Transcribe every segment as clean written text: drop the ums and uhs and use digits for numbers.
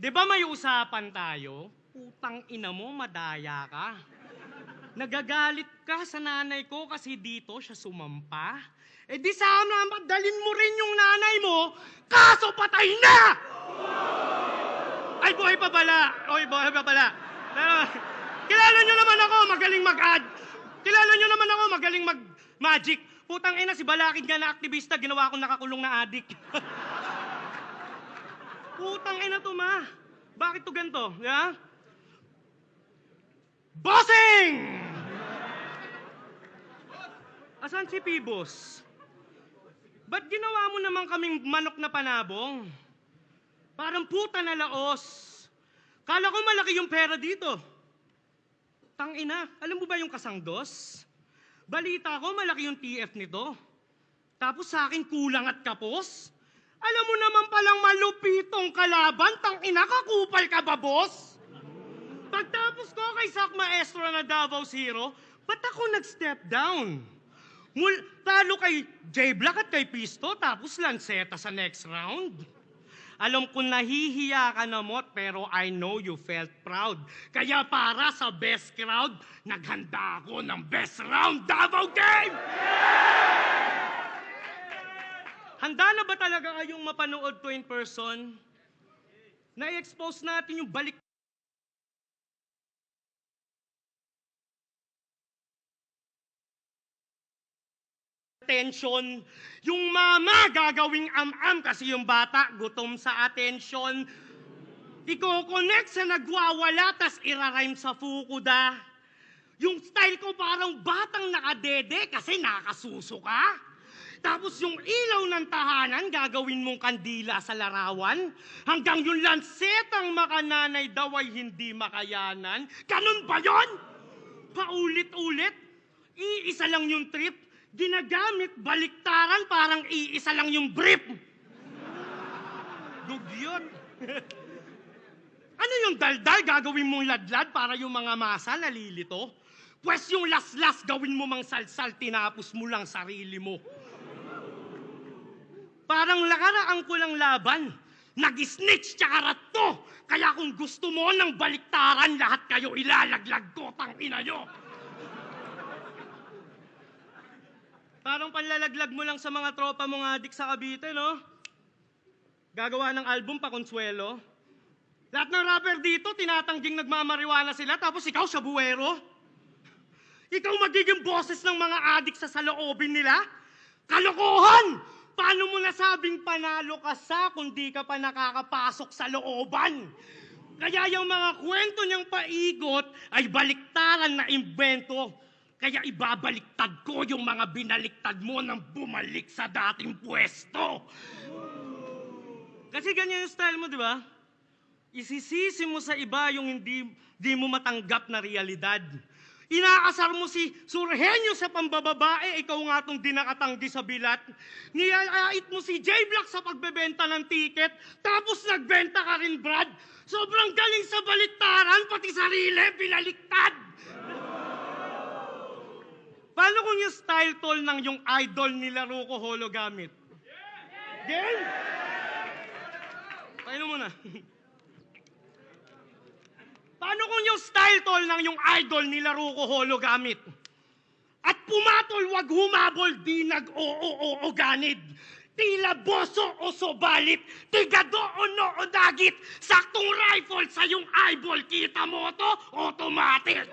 Di ba may usapan tayo? Putang ina mo, madaya ka. Nagagalit ka sa nanay ko kasi dito siya sumampa. Eh di sana madalin mo rin yung nanay mo, kaso patay na! Ay, buhay pa pala. Oy, buhay pa pala. Pero, kilala nyo naman ako, magaling mag-ad. Kilala nyo naman ako, magaling mag-magic. Putang ina, si Balakid nga na aktivista, ginawa akong nakakulong na adik. Putang ina to, ma. Bakit to ganito? Yeah? Bossing! Asan si Pibos? Ba't ginawa mo naman kaming manok na panabong? Parang puta na laos. Kala ko malaki yung pera dito. Tangina, alam mo ba yung kasangdos? Balita ko malaki yung TF nito. Tapos sa akin kulang at kapos? Alam mo naman palang malupitong kalaban, tangina, kakupal ka ba, boss? Pagtapos ko kay Sak Maestro na Davao Zero, ba't ako nag-step down? Talo kay J-Black at kay Pisto, tapos Lanceta sa next round. Alam ko nahihiya ka na, Mot, pero I know you felt proud. Kaya para sa best crowd, naghanda ako ng best round Davao game! Handa na ba talaga kayong mapanood to in person? Na-expose natin yung balik attention. Yung mama gagawing am-am kasi yung bata gutom sa attention. Iko-connect sa nagwawala tas irarhyme sa fukuda. Yung style ko parang batang nakadede kasi nakasuso ka. Tapos yung ilaw ng tahanan gagawin mong kandila sa larawan. Hanggang yung lansetang makananay daw ay hindi makayanan. Ganun ba yun? Paulit-ulit? Iisa lang yung trip. Ginagamit baliktaran parang iisa lang yung brief. Dugyot. Ano yung daldal gagawin mong ladlad para yung mga masa nalilito? Pwes yung las-las gawin mo mang salsal tinapos mo lang sarili mo. Parang lakaraan ko lang laban. Nag-snitch tsaka rato. Kaya kung gusto mo ng baliktaran, lahat kayo ilalaglag ko, tangina nyo. Parang panlalaglag mo lang sa mga tropa mong adik sa Cavite, no? Gagawa ng album pa Consuelo. Lahat ng rapper dito, tinatangging nagmamariwana sila, tapos ikaw sa buwero. Ikaw magiging boses ng mga adik sa saloobin nila? Kalokohan! Paano mo nasabing panalo ka sa kung di ka pa nakakapasok sa looban? Kaya yung mga kwento niyang paigot ay baliktaran na imbento. Kaya ibabaliktad ko yung mga binaliktad mo nang bumalik sa dating pwesto. Kasi ganyan yung style mo, di ba? Isisisi mo sa iba yung hindi mo matanggap na realidad. Inaasar mo si Surhenyo sa pambababae, ikaw nga itong dinakatanggi sa bilat. Niyaait mo si J-Black sa pagbebenta ng ticket, tapos nagbenta ka rin, Brad. Sobrang galing sa baliktaran, pati sarili, pinaliktad. Paano kung yung style tol ng yung idol nila Ruko Holo gamit? Game? Paano mo na? Paano kung yung style tol ng yung idol nila Ruko Holo gamit? At pumatol, wag humabol, di nag-oo-oo ganid. Tila boso o sobalit, tigado o no o dagit. Saktong rifle sa yung eyeball, kita mo to, automatic.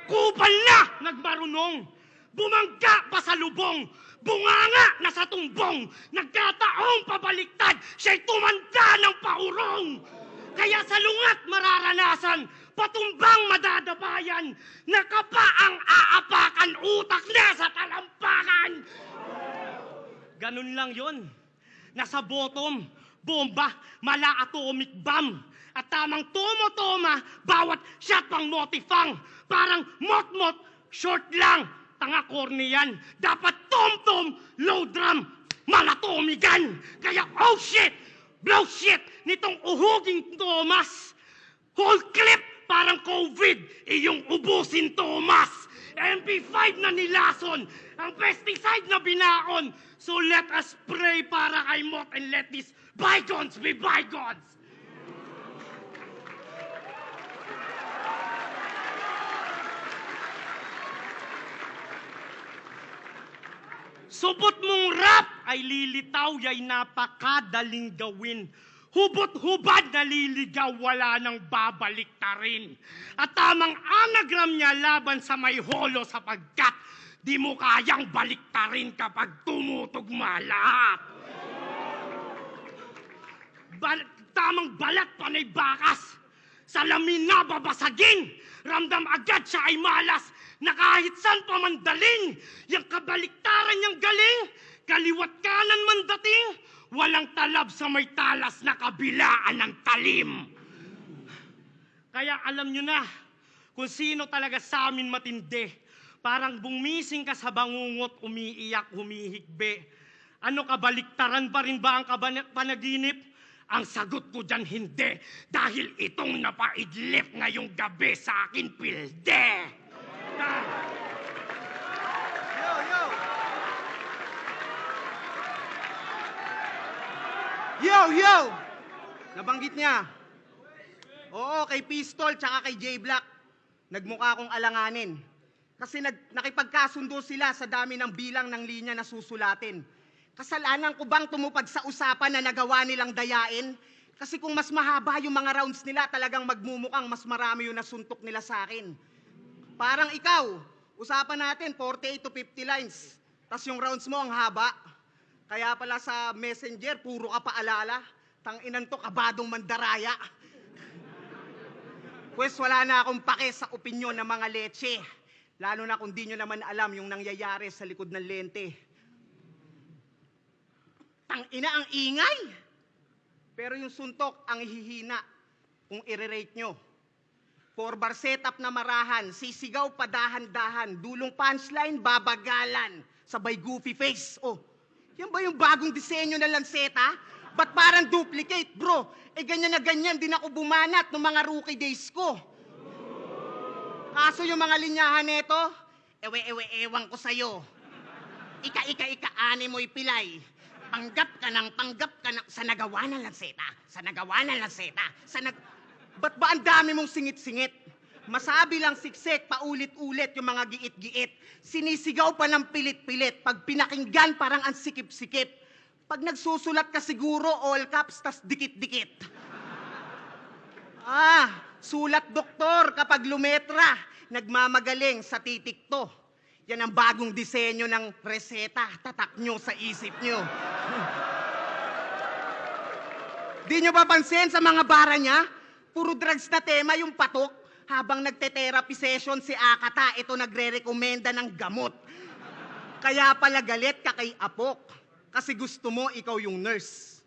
Kupal na nagmarunong, bumangga pa sa lubong, bunganga na sa tumbong, nagkataong pabaliktad, siya'y tumanda ng paurong. Kaya sa lungat mararanasan, patumbang madadabayan, nakapa ang aapakan, utak na sa talampakan. Ganun lang yon. Nasa bottom, bomba, mala atomic bomb. At tamang tomo-toma, bawat shot pang motifang. Parang mot-mot, short lang, tanga corny yan. Dapat tom-tom, low drum, malatomigan. Kaya oh shit, blow shit, nitong uhuging Thomas. Whole clip, parang COVID, iyong ubusin, Thomas! MP5 na nilason, ang pesticide na binaon. So let us pray para kay Mot and let these bygones be bygones! Supot mong rap ay lilitaw, yay napakadaling gawin. Hubot-hubad na liligaw, wala nang babalik ta rin. At tamang anagram niya laban sa may holo sapagkat di mo kayang baliktarin kapag tumutugma lahat. Tamang balat panay bakas, salamin na babasagin, ramdam agad siya ay malas, na kahit saan pa mandaling, yung kabaliktaran niyang galing, kaliwat kanan man dating, walang talab sa may talas na kabilaan ng talim. Kaya alam nyo na kung sino talaga sa amin matindi. Parang bumising ka sa bangungot, umiiyak, humihigbe. Ano, kabaliktaran pa rin ba ang panaginip? Ang sagot ko dyan, hindi. Dahil itong napaidlip ngayong gabi sa akin, pilde. Yo! Nabanggit niya. Oo, kay Pistol tsaka kay J-Black. Nagmukha akong alanganin. Kasi nakipagkasundo sila sa dami ng bilang ng linya na susulatin. Kasalanan ko bang tumupad sa usapan na nagawa nilang dayain? Kasi kung mas mahaba yung mga rounds nila, talagang magmumukhang mas marami yung nasuntok nila sa akin. Parang ikaw, usapan natin 48 to 50 lines. Tas yung rounds mo ang haba. Kaya pala sa messenger, puro ka paalala. Tanginan to, kabadong mandaraya. Pues wala na akong pake sa opinyon ng mga leche. Lalo na kung di nyo naman alam yung nangyayari sa likod ng lente. Tangina ang ingay! Pero yung suntok ang hihina kung i-rate nyo. 4-bar setup na marahan, sisigaw padahan-dahan, dulong punchline, babagalan, sabay goofy face. Oh, yan ba yung bagong disenyo na lanseta? Ba't parang duplicate, bro? Eh ganyan na ganyan din ako bumanat ng mga rookie days ko. Kaso yung mga linyahan neto, ewan ko sa'yo. Ika-ani mo'y pilay. Panggap ka ng sa nagawa ng lanseta. Ba't ba ang dami mong singit-singit? Masabi lang siksik, paulit-ulit yung mga giit-giit. Sinisigaw pa ng pilit-pilit. Pag pinakinggan, parang ang sikip-sikip. Pag nagsusulat ka siguro, all caps, tas dikit-dikit. Sulat doktor kapag lumetra. Nagmamagaling sa titik to. Yan ang bagong disenyo ng reseta. Tatak nyo sa isip nyo. Di nyo ba pansin sa mga bara niya? Puro drugs na tema yung patok. Habang nagte-therapy session si Akata, ito nagre-rekomenda ng gamot. Kaya pala galit ka kay Apok. Kasi gusto mo ikaw yung nurse.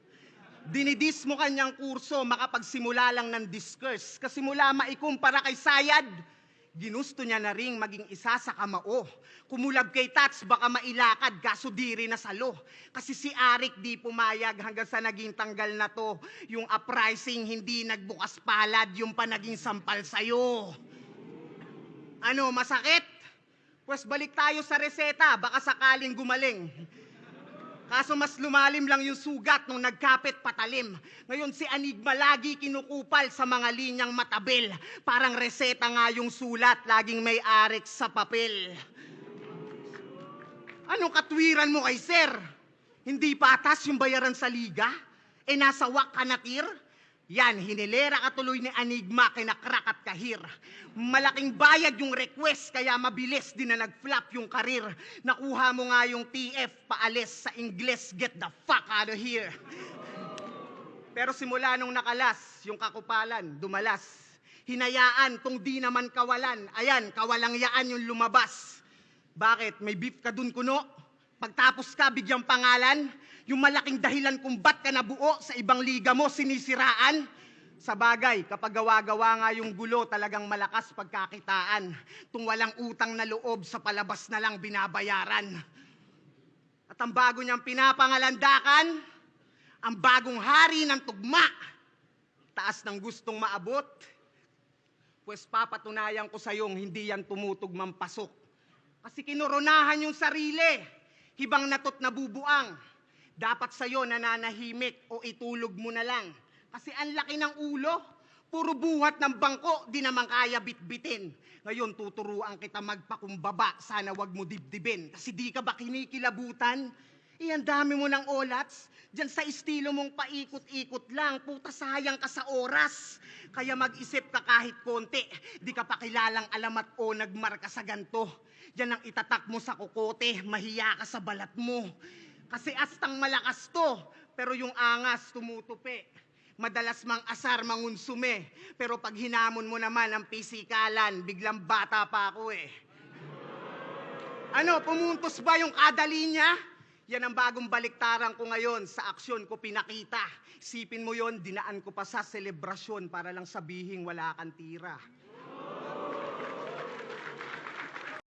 Dinidis mo kanyang kurso, makapagsimula lang ng discourse. Kasi mula maikumpara kay Sayad, ginusto niya na ring maging isa sa kamao. Kumulab kay Tats, baka mailakad, kaso diri na salo. Kasi si Arik di pumayag hanggang sa naging tanggal na to. Yung uprising hindi nagbukas palad, yung pa naging sampal sa'yo. Ano, masakit? Pues balik tayo sa reseta, baka sakaling gumaling. Kaso mas lumalim lang yung sugat nung nagkapit patalim. Ngayon si Anigma lagi kinukupal sa mga linyang matabil. Parang reseta nga yung sulat, laging may arik sa papel. Anong katwiran mo kay sir? Hindi patas yung bayaran sa liga? E nasa wak ka na tir? Yan, hinilera ka tuloy ni Anigma kinakrak at kahir. Malaking bayad yung request kaya mabilis din na nag-flop yung karir. Nakuha mo nga yung TF paalis sa Ingles, get the fuck out of here. Pero simula nung nakalas, yung kakupalan, dumalas. Hinayaan tong di naman kawalan. Ayan, kawalangyaan yung lumabas. Bakit? May beef ka dun kuno? Pagtapos ka, bigyang pangalan? Yung malaking dahilan kung ba't ka nabuo sa ibang liga mo, sinisiraan? Sa bagay, kapag gawa-gawa nga yung gulo, talagang malakas pagkakitaan. Tung walang utang na loob, sa palabas na lang binabayaran. At ang bago niyang pinapangalandakan, ang bagong hari ng tugma. Taas ng gustong maabot, Pues papatunayan ko sa'yong hindi yan tumutugmang pasok. Kasi kinoronahan yung sarili, hibang natot nabubuang. Dapat sa'yo nananahimik o itulog mo na lang. Kasi ang laki ng ulo, puro buhat ng bangko, di naman kaya bitbitin. Ngayon tuturuan kita magpakumbaba, sana wag mo dibdibin. Kasi di ka ba kinikilabutan? Ang dami mo ng olats. Diyan sa estilo mong paikot-ikot lang, puta sayang ka sa oras. Kaya mag-isip ka kahit konti. Di ka pa kilalang alamat o nagmarka sa ganto. Diyan ang itatak mo sa kokote, mahiya ka sa balat mo. Kasi astang malakas to, pero yung angas tumutupi. Madalas mang asar mangunsume, pero pag hinamon mo naman ang pisikalan, biglang bata pa ako eh. Ano, pumuntos ba yung kada linya? Yan ang bagong baliktaran ko ngayon, sa aksyon ko pinakita. Sipin mo yon, dinaan ko pa sa selebrasyon para lang sabihing wala kang tira.